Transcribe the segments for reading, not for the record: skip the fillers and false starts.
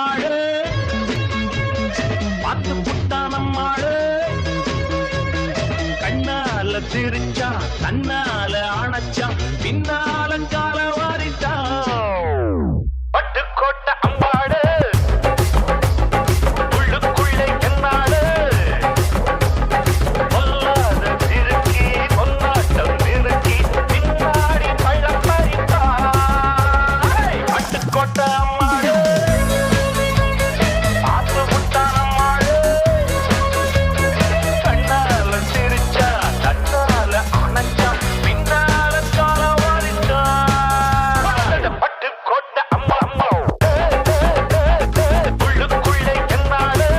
அம்மாளு பார்த்து புட்டான் அம்மாளு கண்ணால சிரிச்சா தன்னால அணைச்சா பின்னாலங்கால வாரிட்டா பட்டுக்கோட்டை அம்மாளு உள்ளுக்குள்ளே என்னாளு பொல்லாத சிறுக்கி பொன்னாட்டம் நிறுத்தி பின்னாடி பள்ளம் பறித்தா பட்டுக்கோட்டை அம்மாளு பார்த்து புட்டான் அம்மாளு கண்ணால சிரிச்சா தன்னால அணைச்சா பின்னால கால வாரிட்டா பட்டுக்கோட்டை அம்மா அம்மா உள்ளுக்குள்ளே என்னாளு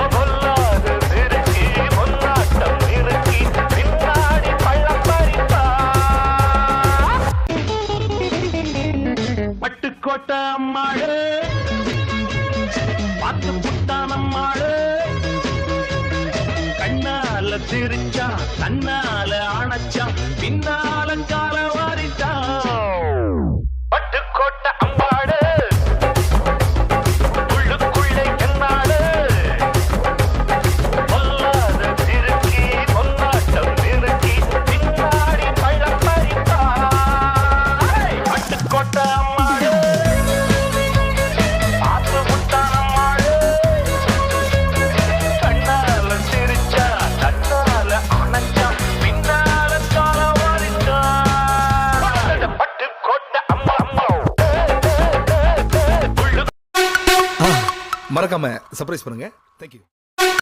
பொல்லாத சிறுக்கி பொன்னாட்டம் நிறுத்தி பின்னாடி பள்ளம் பறித்தா பட்டுக்கோட்டை அம்மாளு பார்த்து புட்டான் அம்மாளு கண்ணால சிரிச்சா தன்னால அணைச்சா பின்னாலங்கால வாரிட்டா பட்டுக்கோட்டை அம்மாளு உள்ளுக்குள்ளே என்னாளு பொல்லாத சிறுக்கி பொன்னாட்டம் நிறுத்தி பின்னாடி பள்ளம் பறித்தா பட்டுக்கோட்டை அம்மாளு பார்த்து புட்டான் அம்மாளு கண்ணால சிரிச்சா தன்னால அணைச்சா பின்னால கால வாரிட்டா பட்டுக்கோட்டை அம்மா அம்மா உள்ளு மறக்காம சர்ப்ரைஸ் பண்ணுங்க. தேங்க்யூ.